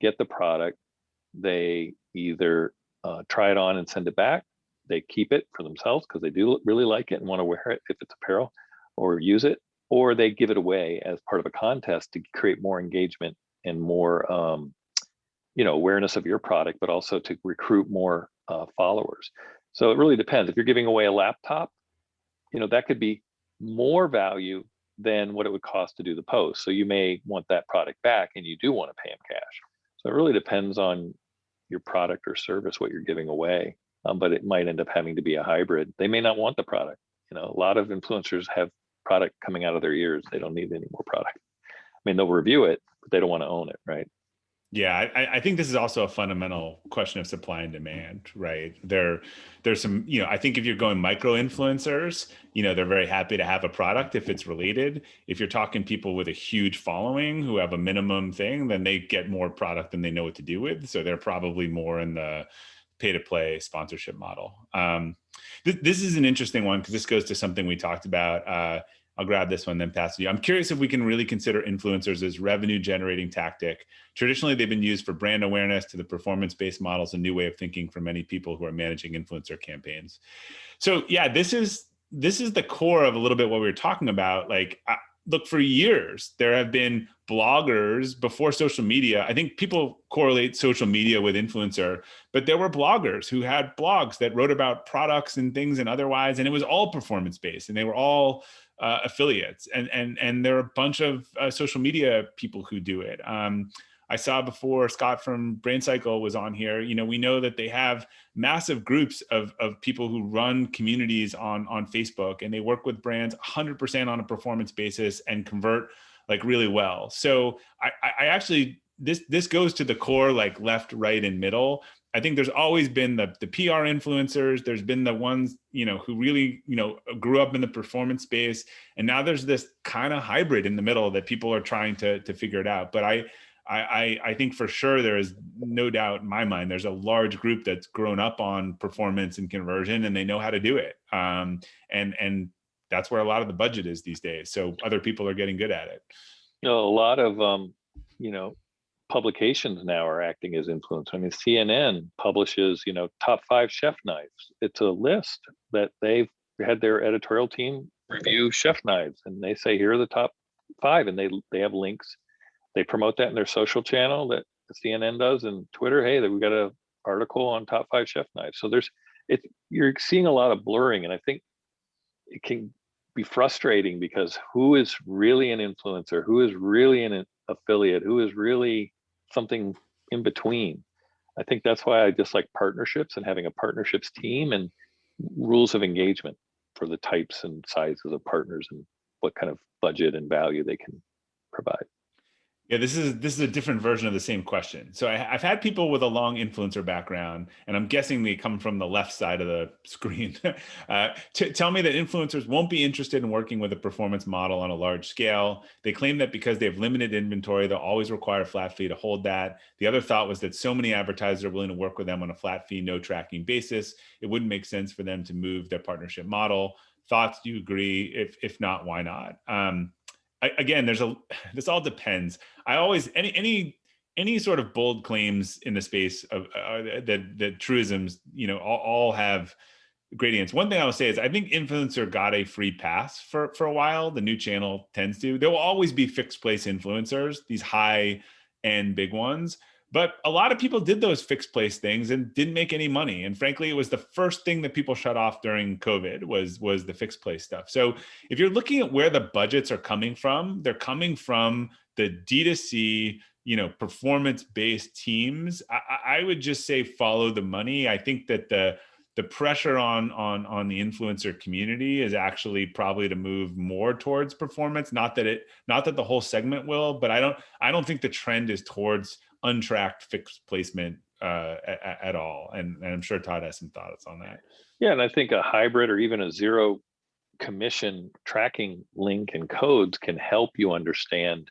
Speaker 2: get the product, they either try it on and send it back, they keep it for themselves because they do really like it and want to wear it if it's apparel, or use it, or they give it away as part of a contest to create more engagement and more awareness of your product, but also to recruit more followers. So it really depends. If you're giving away a laptop, that could be more value than what it would cost to do the post. So you may want that product back and you do want to pay them cash. So it really depends on your product or service, what you're giving away. But it might end up having to be a hybrid. They may not want the product. A lot of influencers have product coming out of their ears. They don't need any more product. I mean, they'll review it, but they don't want to own it, right?
Speaker 1: Yeah, I think this is also a fundamental question of supply and demand, right? There's some, I think if you're going micro influencers, they're very happy to have a product if it's related. If you're talking people with a huge following who have a minimum thing, then they get more product than they know what to do with. So they're probably more in the pay to play sponsorship model. This is an interesting one because this goes to something we talked about. I'll grab this one, then pass it to you. I'm curious if we can really consider influencers as revenue generating tactic. Traditionally, they've been used for brand awareness. To the performance-based models, a new way of thinking for many people who are managing influencer campaigns. So yeah, this is the core of a little bit what we were talking about. Like, look, for years, there have been bloggers before social media. I think people correlate social media with influencer, but there were bloggers who had blogs that wrote about products and things and otherwise, and it was all performance-based, and they were all affiliates, and there are a bunch of social media people who do it. I saw before Scott from Brain Cycle was on here. We know that they have massive groups of people who run communities on Facebook, and they work with brands 100% on a performance basis and convert like really well. So I actually, this goes to the core, like left, right, and middle. I think there's always been the PR influencers. There's been the ones, who really, grew up in the performance space. And now there's this kind of hybrid in the middle that people are trying to figure it out. But I think for sure there is no doubt in my mind, there's a large group that's grown up on performance and conversion, and they know how to do it. And that's where a lot of the budget is these days. So other people are getting good at it.
Speaker 2: A lot of, publications now are acting as influencers. I mean, CNN publishes, top 5 chef knives. It's a list that they've had their editorial team review chef knives, and they say, here are the top 5, and they have links. They promote that in their social channel that CNN does, and Twitter. Hey, we got an article on top 5 chef knives. So you're seeing a lot of blurring, and I think it can be frustrating because who is really an influencer, who is really an affiliate, who is really something in between. I think that's why I dislike partnerships and having a partnerships team and rules of engagement for the types and sizes of partners and what kind of budget and value they can provide.
Speaker 1: Yeah, this is a different version of the same question. So I've had people with a long influencer background, and I'm guessing they come from the left side of the screen, tell me that influencers won't be interested in working with a performance model on a large scale. They claim that because they have limited inventory, they'll always require a flat fee to hold that. The other thought was that so many advertisers are willing to work with them on a flat fee, no tracking basis. It wouldn't make sense for them to move their partnership model. Thoughts? Do you agree? If not, why not? Again, this all depends. I always, any sort of bold claims in the space of that truisms, all have gradients. One thing I will say is I think influencer got a free pass for a while. The new channel tends to. There will always be fixed place influencers, these high end big ones. But a lot of people did those fixed place things and didn't make any money. And frankly, it was the first thing that people shut off during COVID was the fixed place stuff. So if you're looking at where the budgets are coming from, they're coming from the D2C, performance-based teams. I would just say follow the money. I think that the pressure on the influencer community is actually probably to move more towards performance. Not that the whole segment will, but I don't think the trend is towards untracked fixed placement at all. And I'm sure Todd has some thoughts on that.
Speaker 2: Yeah, and I think a hybrid or even a zero commission tracking link and codes can help you understand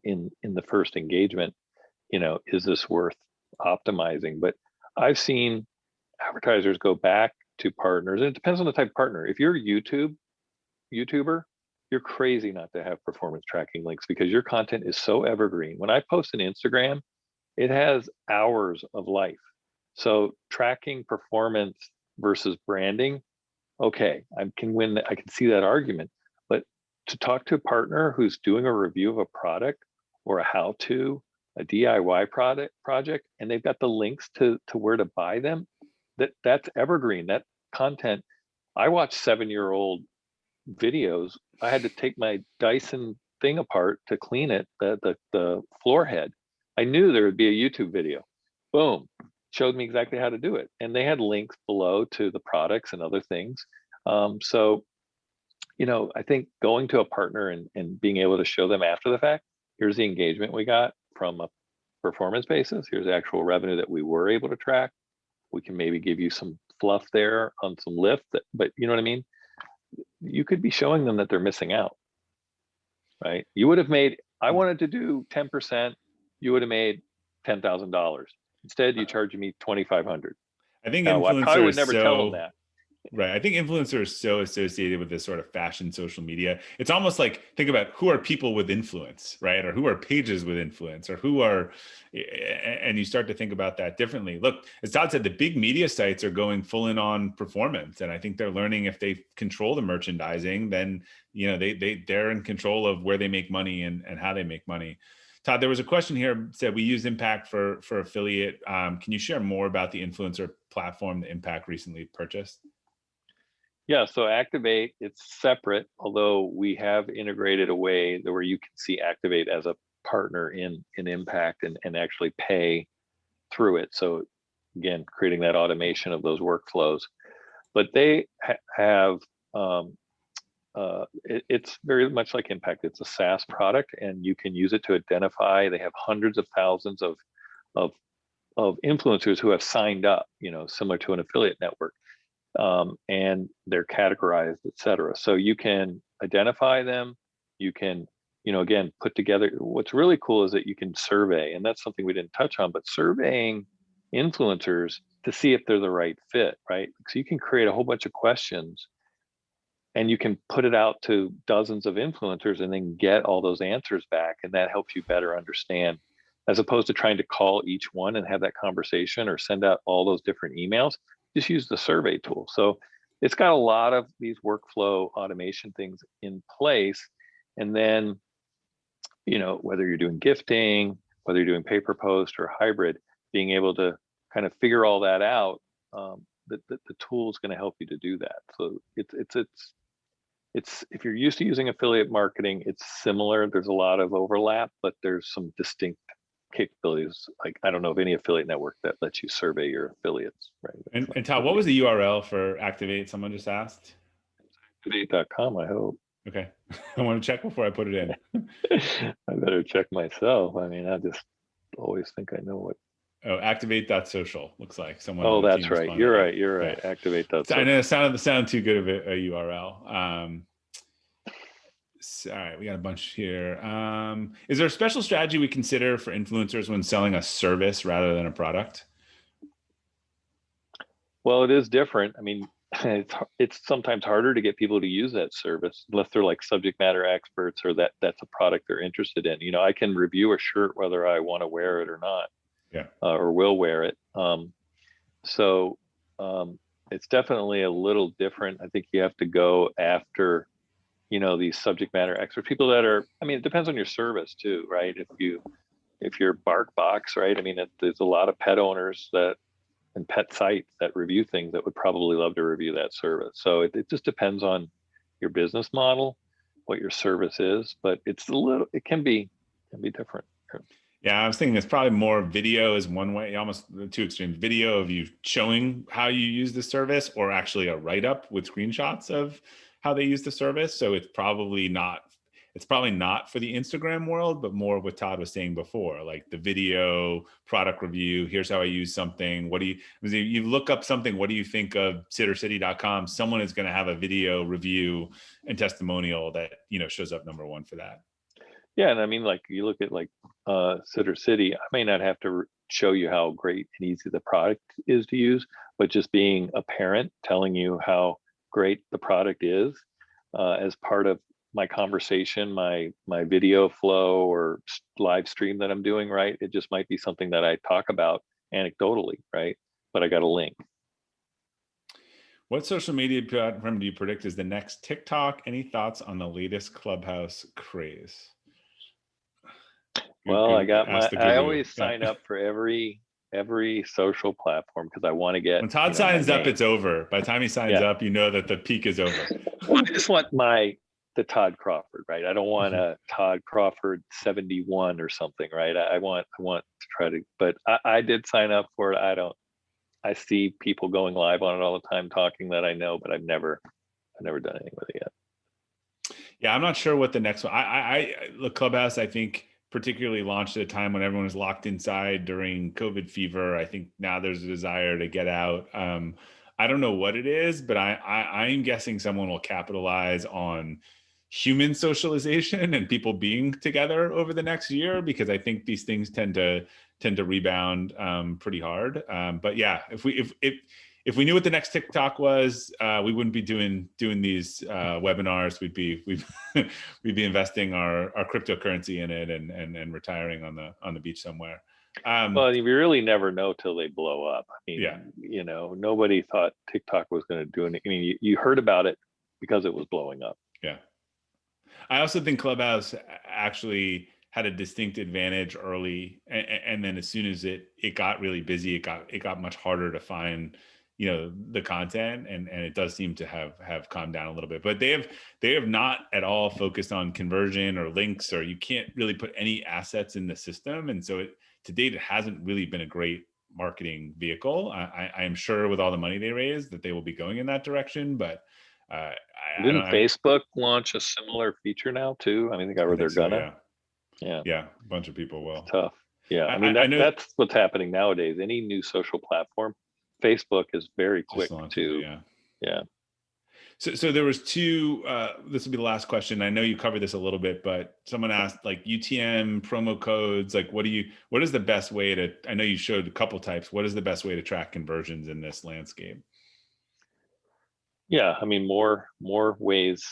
Speaker 2: in the first engagement, is this worth optimizing? But I've seen advertisers go back to partners, and it depends on the type of partner. If you're a YouTuber, you're crazy not to have performance tracking links because your content is so evergreen. When I post an Instagram, it has hours of life. So tracking performance versus branding, okay, I can see that argument. But to talk to a partner who's doing a review of a product or a how-to, a DIY project, and they've got the links to where to buy them, that's evergreen. That content, I watch 7-year-old videos. I had to take my Dyson thing apart to clean it, the floor head. I knew there would be a YouTube video. Boom, showed me exactly how to do it. And they had links below to the products and other things. So, I think going to a partner and being able to show them after the fact, here's the engagement we got from a performance basis. Here's the actual revenue that we were able to track. We can maybe give you some fluff there on some lift, but you know what I mean? You could be showing them that they're missing out, right? You would have made, I wanted to do 10%, you would have made $10,000. Instead, you charge me $2,500.
Speaker 1: I think
Speaker 2: now, I probably would never tell them
Speaker 1: so
Speaker 2: that.
Speaker 1: Right. I think influencers are so associated with this sort of fashion social media. It's almost like, think about who are people with influence, right? Or who are pages with influence, or and you start to think about that differently. Look, as Todd said, the big media sites are going full in on performance. And I think they're learning if they control the merchandising, then, they're in control of where they make money and how they make money. Todd, there was a question here said we use Impact for affiliate. Can you share more about the influencer platform that Impact recently purchased?
Speaker 2: Yeah, so Activate, it's separate, although we have integrated a way where you can see Activate as a partner in Impact and actually pay through it. So again, creating that automation of those workflows. But they have, it's very much like Impact. It's a SaaS product, and you can use it to identify. They have hundreds of thousands of influencers who have signed up, similar to an affiliate network, and they're categorized, et cetera. So you can identify them. You can, again, put together. What's really cool is that you can survey, and that's something we didn't touch on, but surveying influencers to see if they're the right fit, right? So you can create a whole bunch of questions and you can put it out to dozens of influencers and then get all those answers back. And that helps you better understand, as opposed to trying to call each one and have that conversation or send out all those different emails. Just use the survey tool. So it's got a lot of these workflow automation things in place. And then, whether you're doing gifting, whether you're doing pay per post or hybrid, being able to kind of figure all that out, the tool is going to help you to do that. So it's if you're used to using affiliate marketing, it's similar. There's a lot of overlap, but there's some distinct capabilities. Like, I don't know of any affiliate network that lets you survey your affiliates, right?
Speaker 1: And Todd, what was the URL for Activate? Someone just asked.
Speaker 2: Activate.com, I hope.
Speaker 1: Okay. I want to check before I put it in.
Speaker 2: I better check myself. I mean, I just always think I know what.
Speaker 1: Oh, activate.social looks like someone.
Speaker 2: Oh, that's right. You're right. You're right. Yeah. Activate.social.
Speaker 1: I know it sounded too good of a URL. All right, we got a bunch here. Is there a special strategy we consider for influencers when selling a service rather than a product?
Speaker 2: Well, it is different. I mean, it's sometimes harder to get people to use that service unless they're like subject matter experts or that's a product they're interested in. I can review a shirt whether I want to wear it or not, or will wear it. So it's definitely a little different. I think you have to go after, these subject matter experts, people that are, I mean, it depends on your service too, right? If you're BarkBox, right? I mean, there's a lot of pet owners and pet sites that review things that would probably love to review that service. So it just depends on your business model, what your service is, but it can be different.
Speaker 1: Yeah, I was thinking it's probably more video is one way, almost the two extremes. Video of you showing how you use the service, or actually a write-up with screenshots of how they use the service. So it's probably not for the Instagram world, but more what Todd was saying before, like the video product review. Here's how I use something. You look up something, what do you think of sittercity.com? Someone is going to have a video review and testimonial that, shows up number one for that.
Speaker 2: Yeah. And I mean, like you look at Sitter City, I may not have to show you how great and easy the product is to use, but just being a parent telling you how great the product is as part of my conversation, my video flow or live stream that I'm doing, right? It just might be something that I talk about anecdotally, right? But I got a link.
Speaker 1: What social media platform do you predict is the next TikTok? Any thoughts on the latest Clubhouse craze?
Speaker 2: Well, I always sign up for every social platform because I want to get.
Speaker 1: When Todd signs up, it's over. By the time he signs up, you know that the peak is over.
Speaker 2: Well, I just want the Todd Crawford, right? I don't want a Todd Crawford 71 or something, right? I want to try to, but I did sign up for it. I see people going live on it all the time talking that I know, but I've never done anything with it yet.
Speaker 1: Yeah, I'm not sure what the next one. The Clubhouse, I think, particularly launched at a time when everyone was locked inside during COVID fever. I think now there's a desire to get out. I don't know what it is, but I'm guessing someone will capitalize on human socialization and people being together over the next year, because I think these things tend to rebound pretty hard. But yeah, if we knew what the next TikTok was, we wouldn't be doing these webinars. We'd be investing our cryptocurrency in it and retiring on the beach somewhere.
Speaker 2: Well, you really never know till they blow up. I mean, nobody thought TikTok was going to do anything. I mean, you heard about it because it was blowing up.
Speaker 1: Yeah. I also think Clubhouse actually had a distinct advantage early, and then as soon as it got really busy, it got much harder to find the content, and it does seem to have calmed down a little bit. But they have not at all focused on conversion or links, or you can't really put any assets in the system, and so to date it hasn't really been a great marketing vehicle. I am sure with all the money they raised that they will be going in that direction, but
Speaker 2: didn't Facebook launch a similar feature now too? I mean, they got where they're gonna.
Speaker 1: Yeah, a bunch of people will.
Speaker 2: It's tough. Yeah, I mean,
Speaker 1: I know.
Speaker 2: that's what's happening nowadays. Any new social platform, Facebook is very quick
Speaker 1: Just launches it,
Speaker 2: to,
Speaker 1: yeah.
Speaker 2: yeah.
Speaker 1: So there was two, this will be the last question. I know you covered this a little bit, but someone asked like UTM promo codes, like what is the best way to, I know you showed a couple types. What is the best way to track conversions in this landscape?
Speaker 2: Yeah, I mean, more ways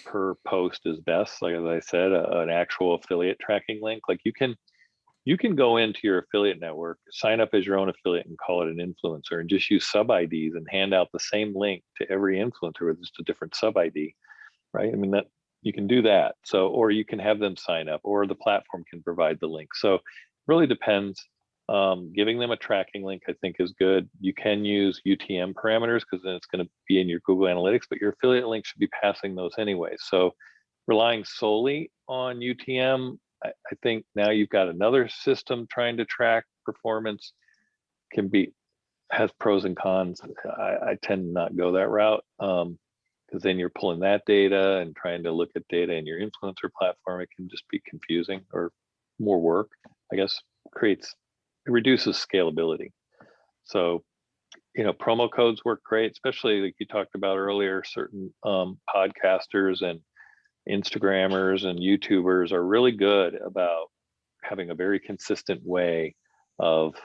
Speaker 2: per post is best. Like, as I said, an actual affiliate tracking link. Like you can go into your affiliate network, sign up as your own affiliate and call it an influencer and just use sub IDs and hand out the same link to every influencer with just a different sub ID, right? I mean, that you can do that. So, or you can have them sign up or the platform can provide the link. So it really depends. Giving them a tracking link, I think, is good. You can use UTM parameters because then it's going to be in your Google Analytics, but your affiliate link should be passing those anyway. So relying solely on UTM, I think now you've got another system trying to track performance has pros and cons. I tend to not go that route because then you're pulling that data and trying to look at data in your influencer platform. It can just be confusing or more work, I guess, it reduces scalability. So, promo codes work great, especially like you talked about earlier, certain podcasters and Instagrammers and YouTubers are really good about having a very consistent way of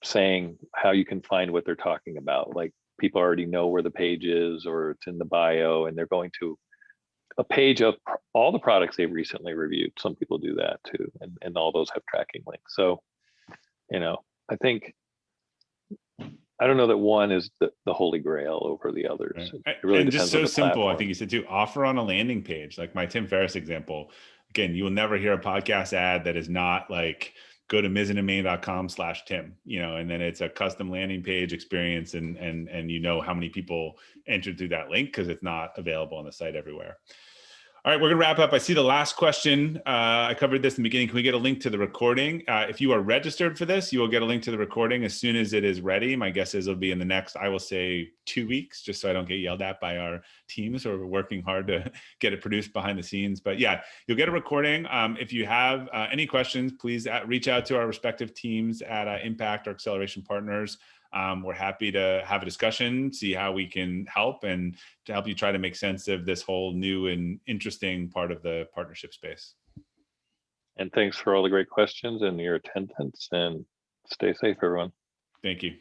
Speaker 2: saying how you can find what they're talking about. Like people already know where the page is or it's in the bio and they're going to a page of all the products they've recently reviewed. Some people do that too. And all those have tracking links. So, I think, I don't know that one is the holy grail over the others.
Speaker 1: Right.
Speaker 2: It really
Speaker 1: And just
Speaker 2: depends on
Speaker 1: so
Speaker 2: the
Speaker 1: simple,
Speaker 2: platform.
Speaker 1: I think you said too, offer on a landing page, like my Tim Ferriss example. Again, you will never hear a podcast ad that is not like, go to mizzendomain.com/Tim, and then it's a custom landing page experience and how many people entered through that link because it's not available on the site everywhere. All right, we're going to wrap up. I see the last question. I covered this in the beginning. Can we get a link to the recording? If you are registered for this, you will get a link to the recording as soon as it is ready. My guess is it'll be in the next, I will say, 2 weeks, just so I don't get yelled at by our teams who are working hard to get it produced behind the scenes. But yeah, you'll get a recording. If you have any questions, please reach out to our respective teams at Impact or Acceleration Partners. We're happy to have a discussion, see how we can help and to help you try to make sense of this whole new and interesting part of the partnership space.
Speaker 2: And thanks for all the great questions and your attendance, and stay safe, everyone.
Speaker 1: Thank you.